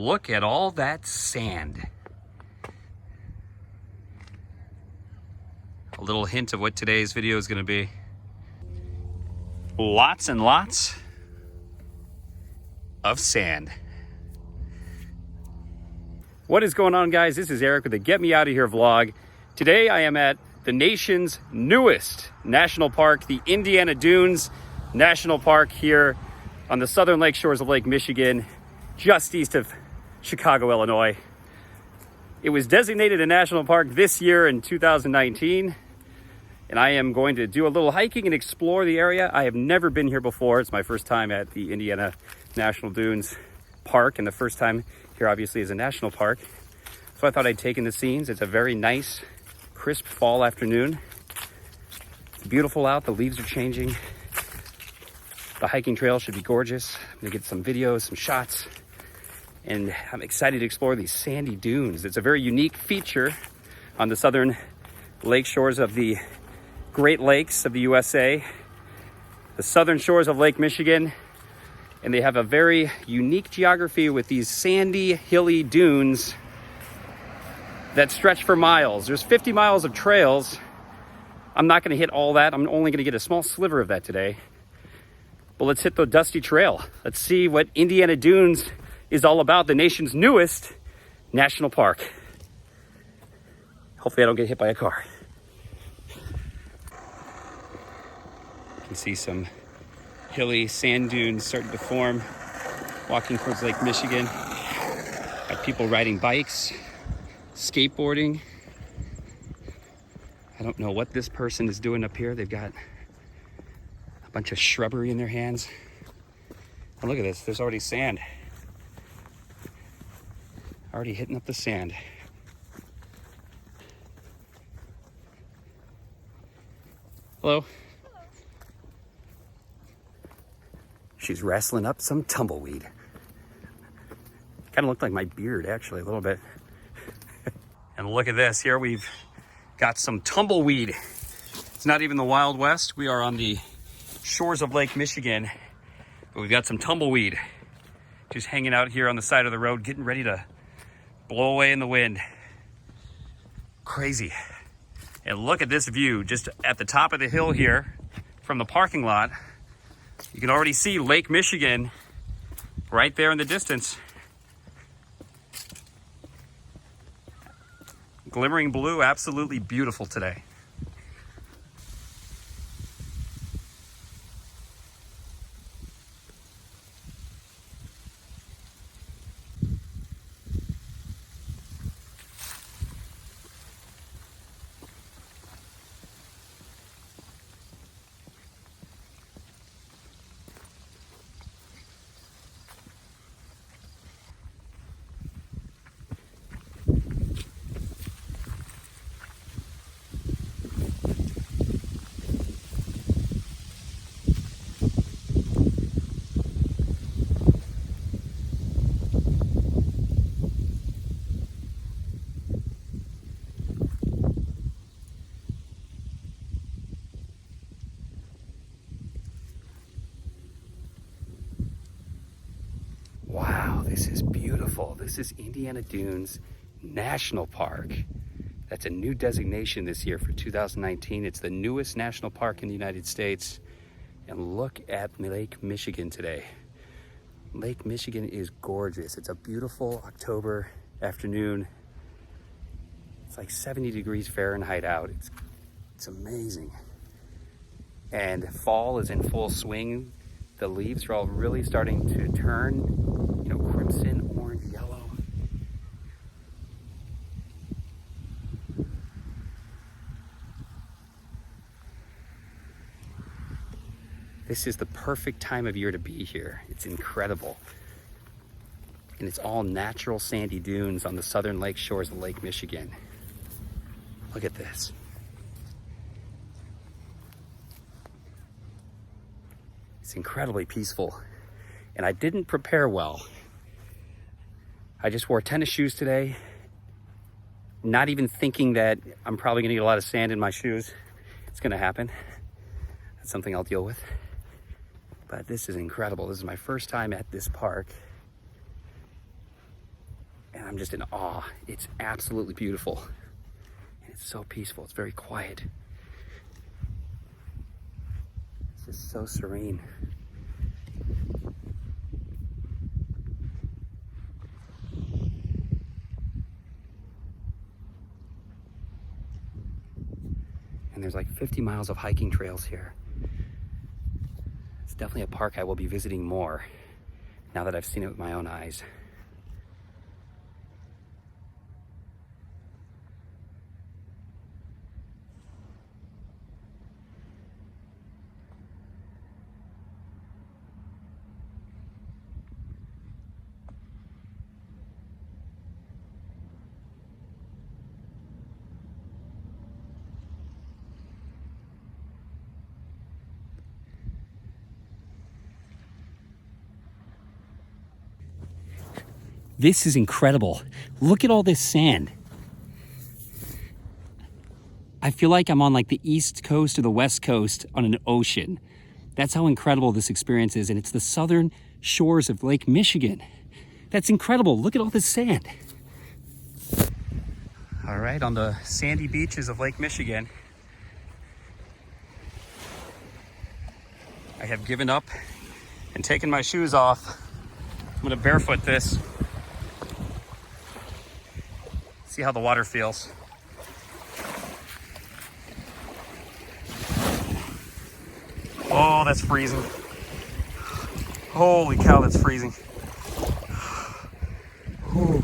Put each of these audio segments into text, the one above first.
look at all that sand. A little hint of what today's video is going to be. Lots and lots of sand. What is going on, guys? This is Eric with the Get Me Out of Here vlog. Today I am at the nation's newest national park, the Indiana Dunes National Park, here on the southern lake shores of Lake Michigan, just east of Chicago, Illinois. It was designated a national park this year in 2019, and I am going to do a little hiking and explore the area. I have never been here before. It's my first time at the Indiana National Dunes Park, and the first time here obviously is a national park. So I thought I'd take in the scenes. It's a very nice, crisp fall afternoon. It's beautiful out, the leaves are changing. The hiking trail should be gorgeous. I'm gonna get some videos, some shots, and I'm excited to explore these sandy dunes. It's a very unique feature on the southern lake shores of the Great Lakes of the USA, the southern shores of Lake Michigan, and they have a very unique geography with these sandy, hilly dunes that stretch for miles. There's 50 miles of trails. I'm not gonna hit all that. I'm only gonna get a small sliver of that today. But let's hit the dusty trail. Let's see what Indiana Dunes is all about, the nation's newest national park. Hopefully I don't get hit by a car. You can see some hilly sand dunes starting to form, walking towards Lake Michigan. Got people riding bikes, skateboarding. I don't know what this person is doing up here. They've got a bunch of shrubbery in their hands. And look at this, there's already sand. Already hitting up the sand. Hello. She's wrestling up some tumbleweed. Kind of looked like my beard, actually, a little bit. And look at this. Here we've got some tumbleweed. It's not even the Wild West. We are on the shores of Lake Michigan, but we've got some tumbleweed just hanging out here on the side of the road, getting ready to blow away in the wind. Crazy. And look at this view just at the top of the hill here from the parking lot. You can already see Lake Michigan right there in the distance. Glimmering blue, absolutely beautiful today. Wow, this is beautiful. This is Indiana Dunes National Park. That's a new designation this year for 2019. It's the newest national park in the United States. And look at Lake Michigan today. Lake Michigan is gorgeous. It's a beautiful October afternoon. It's like 70 degrees Fahrenheit out. It's amazing. And fall is in full swing. The leaves are all really starting to turn, crimson, orange, yellow. This is the perfect time of year to be here. It's incredible. And it's all natural sandy dunes on the southern lake shores of Lake Michigan. Look at this. It's incredibly peaceful. And I didn't prepare well. I just wore tennis shoes today, not even thinking that I'm probably gonna get a lot of sand in my shoes. It's gonna happen. That's something I'll deal with. But this is incredible. This is my first time at this park. and I'm just in awe. It's absolutely beautiful. And it's so peaceful. It's very quiet. It's just so serene. And there's like 50 miles of hiking trails here. It's definitely a park I will be visiting more now that I've seen it with my own eyes. This is incredible. Look at all this sand. I feel like I'm on like the East Coast or the West Coast on an ocean. That's how incredible this experience is. And it's the southern shores of Lake Michigan. That's incredible. Look at all this sand. All right, on the sandy beaches of Lake Michigan, I have given up and taken my shoes off. I'm gonna barefoot this. See how the water feels. Oh, that's freezing. Holy cow, that's freezing. Whew.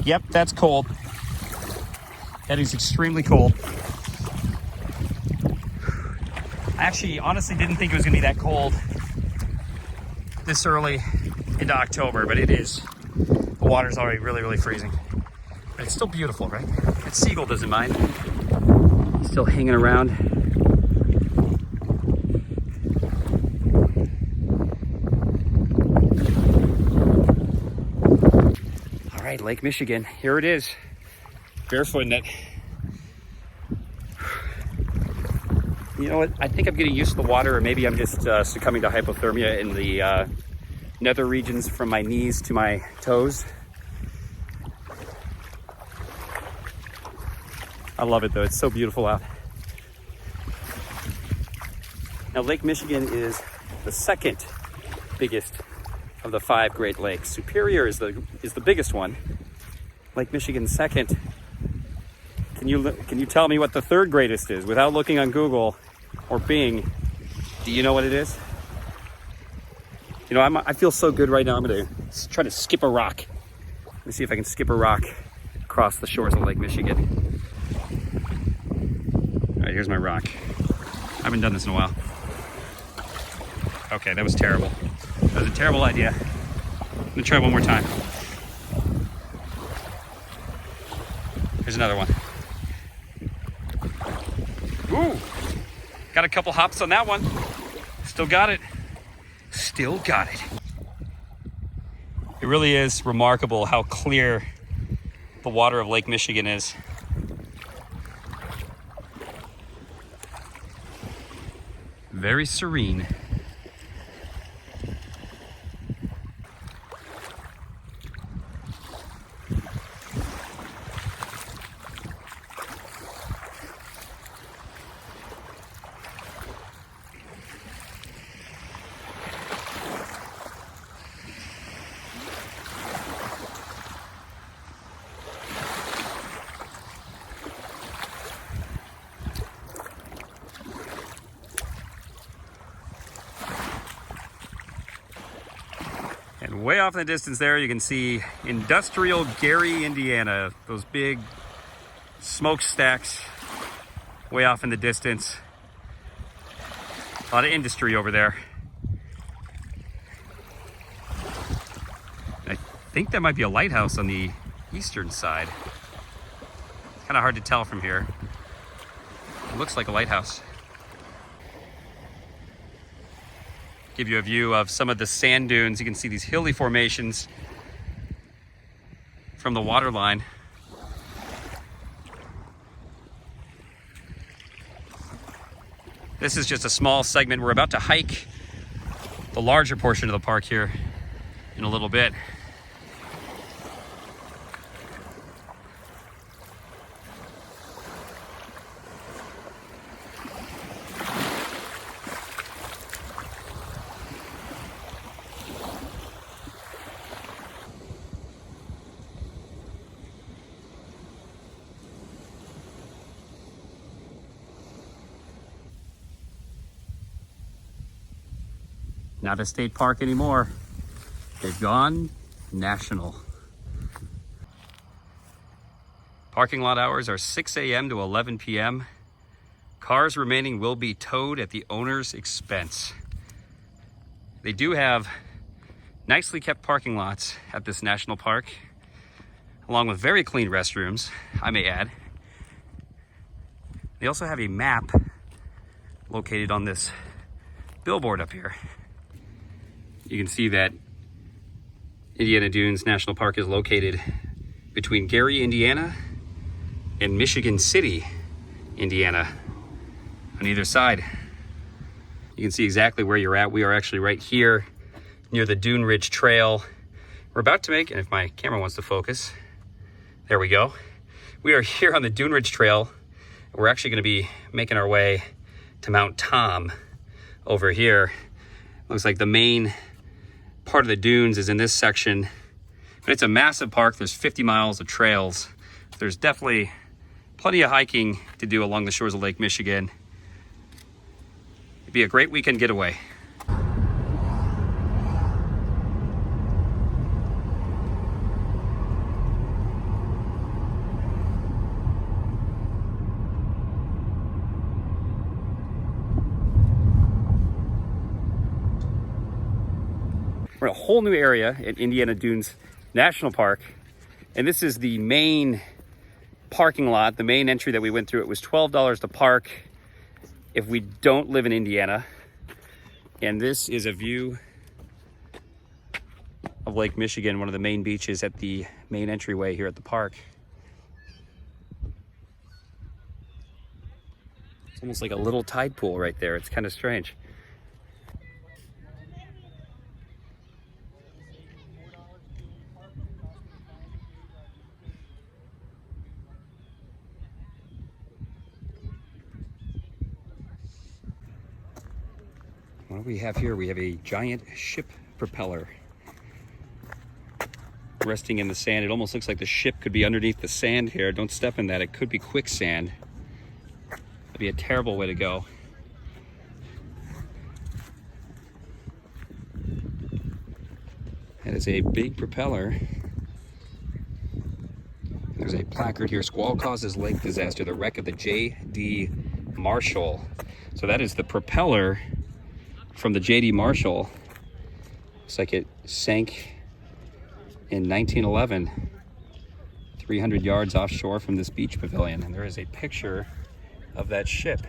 Yep, that's cold. That is extremely cold. I actually honestly didn't think it was gonna be that cold this early into October, but it is. The water's already really, really freezing. But it's still beautiful, right? That seagull doesn't mind. He's still hanging around. All right, Lake Michigan, here it is. Barefooting it. You know what? I think I'm getting used to the water, or maybe I'm just succumbing to hypothermia in the nether regions from my knees to my toes. I love it though. It's so beautiful out. Now, Lake Michigan is the second biggest of the 5 Great Lakes. Superior is the biggest one. Lake Michigan second. Can you tell me what the 3rd greatest is without looking on Google or Bing? Do you know what it is? You know, I feel so good right now. I'm gonna try to skip a rock. Let me see if I can skip a rock across the shores of Lake Michigan. All right, here's my rock. I haven't done this in a while. Okay, that was terrible. That was a terrible idea. I'm gonna try one more time. Here's another one. Ooh, got a couple hops on that one. Still got it. Still got it. It really is remarkable how clear the water of Lake Michigan is. Very serene. And way off in the distance there, you can see industrial Gary, Indiana. Those big smokestacks way off in the distance. A lot of industry over there. I think that might be a lighthouse on the eastern side. It's kind of hard to tell from here. It looks like a lighthouse. Give you a view of some of the sand dunes. You can see these hilly formations from the water line. This is just a small segment. We're about to hike the larger portion of the park here in a little bit. Not a state park anymore. They've gone national. Parking lot hours are 6 a.m. to 11 p.m. Cars remaining will be towed at the owner's expense. They do have nicely kept parking lots at this national park, along with very clean restrooms, I may add. They also have a map located on this billboard up here. You can see that Indiana Dunes National Park is located between Gary, Indiana and Michigan City, Indiana, on either side. You can see exactly where you're at. We are actually right here near the Dune Ridge Trail. We're about to make, and if my camera wants to focus, there we go. We are here on the Dune Ridge Trail. We're actually going to be making our way to Mount Tom over here. Looks like the main part of the dunes is in this section, but it's a massive park. There's 50 miles of trails. There's definitely plenty of hiking to do along the shores of Lake Michigan. It'd be a great weekend getaway. We're in a whole new area at Indiana Dunes National Park, and this is the main parking lot, the main entry that we went through. It was $12 to park if we don't live in Indiana, and this is a view of Lake Michigan, one of the main beaches at the main entryway here at the park. It's almost like a little tide pool right there. It's kind of strange. What do we have here? We have a giant ship propeller resting in the sand. It almost looks like the ship could be underneath the sand here. Don't step in that. It could be quicksand. That'd be a terrible way to go. That is a big propeller. There's a placard here. Squall causes lake disaster. The wreck of the J.D. Marshall. So that is the propeller from the J.D. Marshall. Looks like it sank in 1911, 300 yards offshore from this beach pavilion. And there is a picture of that ship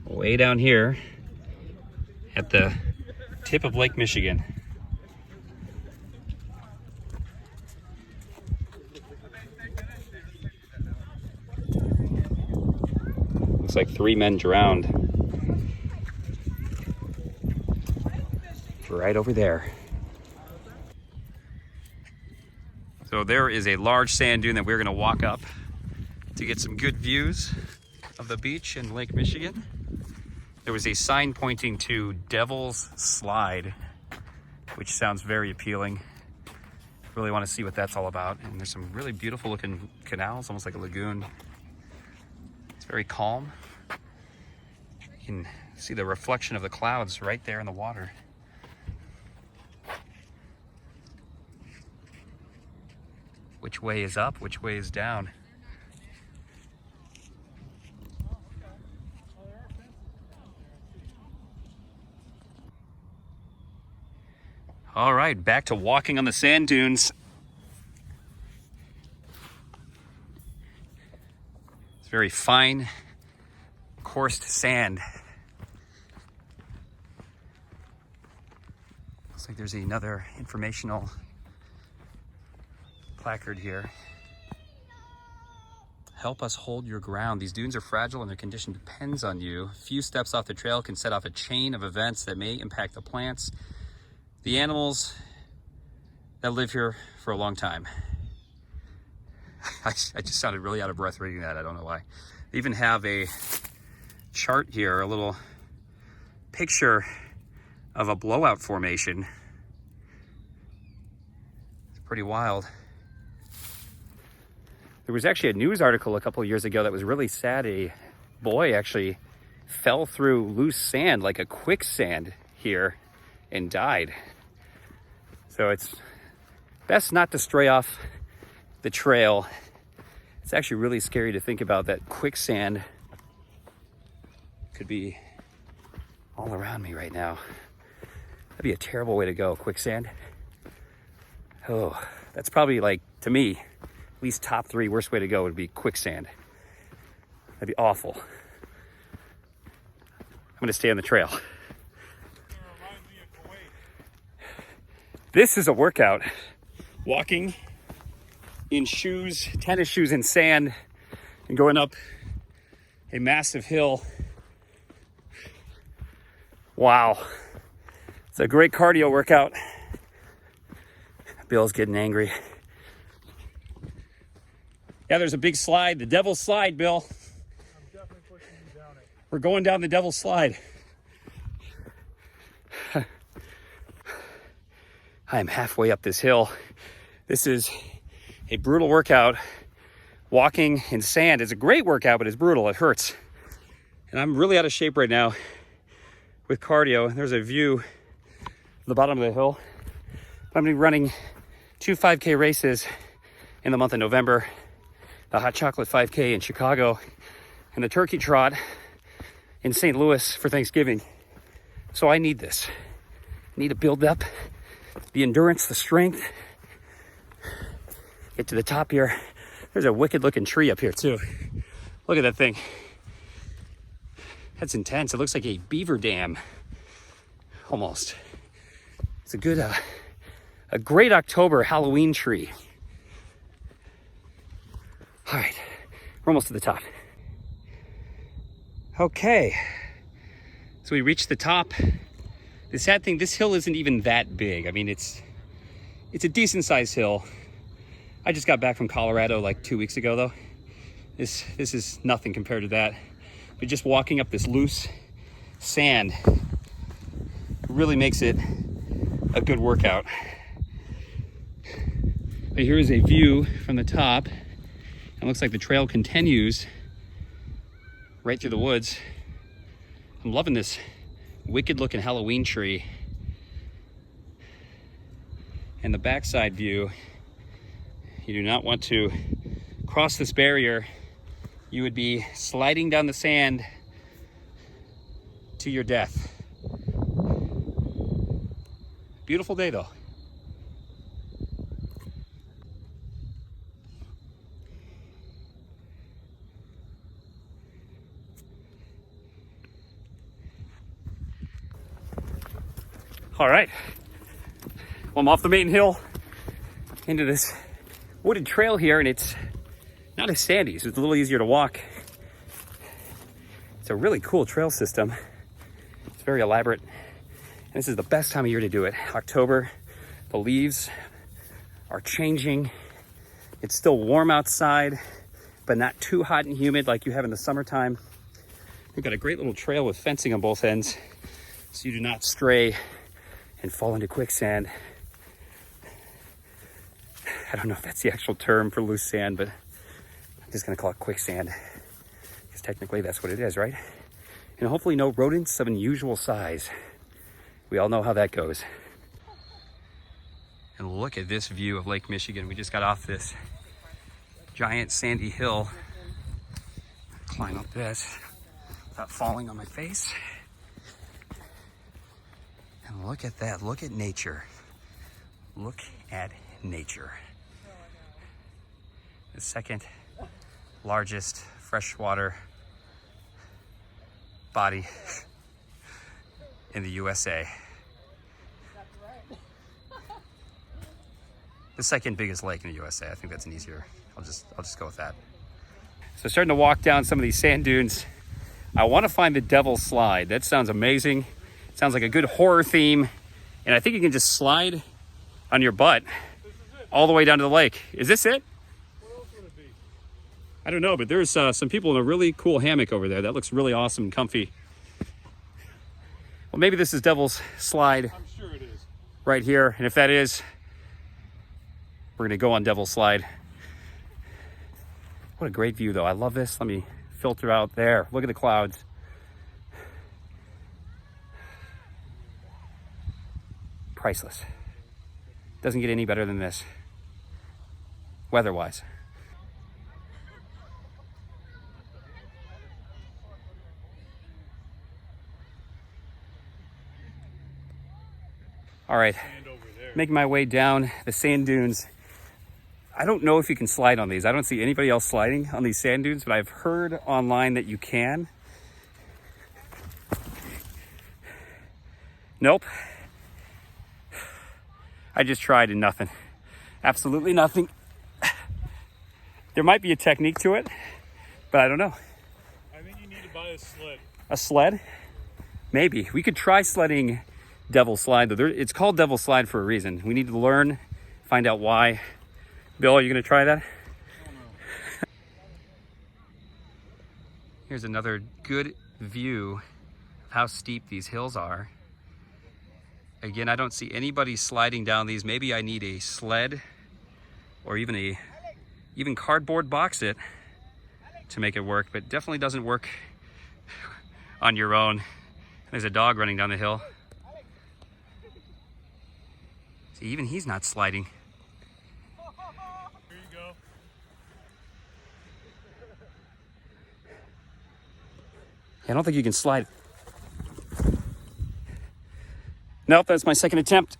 way down here at the tip of Lake Michigan. Looks like 3 men drowned. Right over there. So there is a large sand dune that we're going to walk up to get some good views of the beach in Lake Michigan. There was a sign pointing to Devil's Slide, which sounds very appealing. Really want to see what that's all about. And there's some really beautiful looking canals, almost like a lagoon. It's very calm. You can see the reflection of the clouds right there in the water. Which way is up? Which way is down? All right, back to walking on the sand dunes. It's very fine, coursed sand. Looks like there's another informational placard here. Help us hold your ground. These dunes are fragile and their condition depends on you. A few steps off the trail can set off a chain of events that may impact the plants, the animals that live here for a long time. I just sounded really out of breath reading that. I don't know why. They even have a chart here, a little picture of a blowout formation. It's pretty wild. There was actually a news article a couple of years ago that was really sad. A boy actually fell through loose sand, like a quicksand here, and died. So it's best not to stray off the trail. It's actually really scary to think about that quicksand could be all around me right now. That'd be a terrible way to go, quicksand. Oh, that's probably, like, to me, at least top 3 worst way to go would be quicksand. That'd be awful. I'm gonna stay on the trail. This is a workout. Walking in shoes, tennis shoes in sand, and going up a massive hill. Wow. It's a great cardio workout. Bill's getting angry. Yeah, there's a big slide, the Devil's Slide, Bill. I'm definitely pushing you down it. We're going down the Devil's Slide. I am halfway up this hill. This is a brutal workout. Walking in sand is a great workout, but it's brutal, it hurts. And I'm really out of shape right now with cardio. There's a view of the bottom of the hill. I'm gonna be running 2 5K races in the month of November. The Hot Chocolate 5K in Chicago and the Turkey Trot in St. Louis for Thanksgiving. So I need this. I need to build up the endurance, the strength. Get to the top here. There's a wicked looking tree up here too. Look at that thing. That's intense. It looks like a beaver dam, almost. It's a great October Halloween tree. All right, we're almost to the top. Okay, so we reached the top. The sad thing, this hill isn't even that big. I mean, it's a decent sized hill. I just got back from Colorado like 2 weeks ago though. This is nothing compared to that. But just walking up this loose sand really makes it a good workout. But here is a view from the top. It looks like the trail continues right through the woods. I'm loving this wicked looking Halloween tree. And the backside view, you do not want to cross this barrier. You would be sliding down the sand to your death. Beautiful day though. All right, well, I'm off the main hill into this wooded trail here, and it's not as sandy, so it's a little easier to walk. It's a really cool trail system. It's very elaborate. And this is the best time of year to do it. October, the leaves are changing. It's still warm outside, but not too hot and humid like you have in the summertime. We've got a great little trail with fencing on both ends, so you do not stray and fall into quicksand. I don't know if that's the actual term for loose sand, but I'm just gonna call it quicksand, because technically that's what it is, right? And hopefully no rodents of unusual size. We all know how that goes. And look at this view of Lake Michigan. We just got off this giant sandy hill. Climb up this without falling on my face. And look at that, look at nature. Look at nature. The second largest freshwater body in the USA. The second biggest lake in the USA. I think that's an easier, I'll just go with that. So starting to walk down some of these sand dunes. I want to find the Devil's Slide. That sounds amazing. Sounds like a good horror theme. And I think you can just slide on your butt all the way down to the lake. Is this it? What else would it be? I don't know, but there's some people in a really cool hammock over there. That looks really awesome and comfy. Well, maybe this is Devil's Slide. I'm sure it is. Right here. And if that is, we're going to go on Devil's Slide. What a great view, though. I love this. Let me filter out there. Look at the clouds. Priceless. Doesn't get any better than this, weather-wise. All right, making my way down the sand dunes. I don't know if you can slide on these. I don't see anybody else sliding on these sand dunes, but I've heard online that you can. Nope. I just tried and nothing. Absolutely nothing. There might be a technique to it, but I don't know. I think you need to buy a sled. A sled? Maybe. We could try sledding Devil's Slide, though. It's called Devil's Slide for a reason. We need to learn, find out why. Bill, are you going to try that? I don't know. Here's another good view of how steep these hills are. Again, I don't see anybody sliding down these. Maybe I need a sled or even cardboard box it to make it work, but definitely doesn't work on your own. There's a dog running down the hill. See, even he's not sliding. Here you go. I don't think you can slide. Nope, that's my second attempt,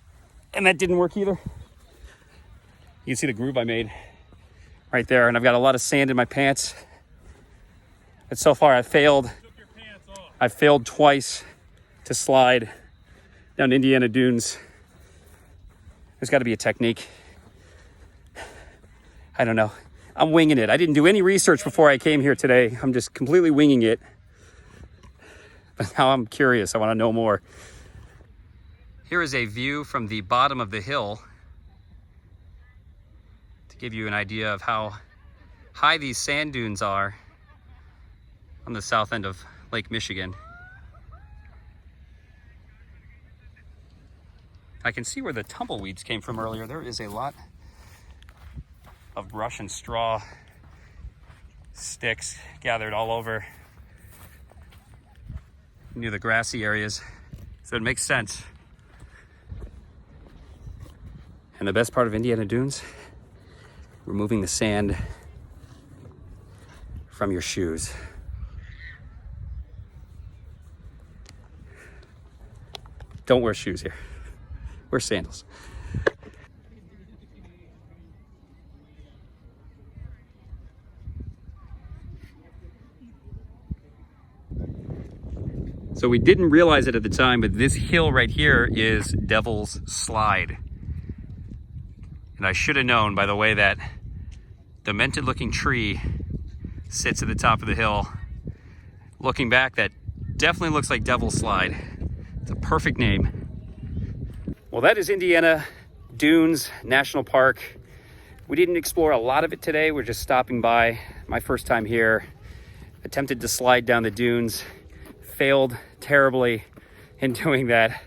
and that didn't work either. You can see the groove I made right there, and I've got a lot of sand in my pants. But so far, I failed. Took your pants off. I failed twice to slide down Indiana dunes. There's got to be a technique. I don't know. I'm winging it. I didn't do any research before I came here today. I'm just completely winging it. But now I'm curious. I want to know more. Here is a view from the bottom of the hill to give you an idea of how high these sand dunes are on the south end of Lake Michigan. I can see where the tumbleweeds came from earlier. There is a lot of brush and straw sticks gathered all over near the grassy areas, so it makes sense. And the best part of Indiana dunes, removing the sand from your shoes. Don't wear shoes here. Wear sandals. So we didn't realize it at the time, but this hill right here is Devil's Slide. And I should have known by the way that demented looking tree sits at the top of the hill. Looking back, that definitely looks like Devil's Slide. It's a perfect name. Well, that is Indiana Dunes National Park. We didn't explore a lot of it today. We're just stopping by. My first time here. Attempted to slide down the dunes. Failed terribly in doing that.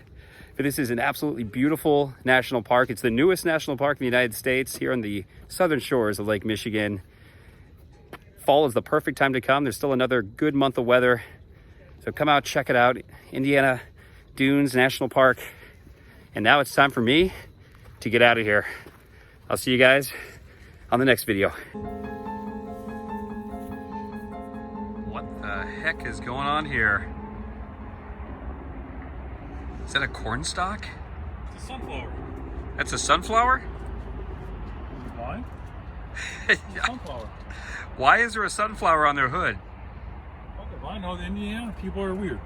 But this is an absolutely beautiful national park. It's the newest national park in the United States here on the southern shores of Lake Michigan. Fall is the perfect time to come. There's still another good month of weather. So come out, check it out. Indiana Dunes National Park. And now it's time for me to get out of here. I'll see you guys on the next video. What the heck is going on here? Is that a corn stalk? It's a sunflower. That's a sunflower? Why? It's a sunflower. Why is there a sunflower on their hood? Okay, well, I know the Indiana people are weird.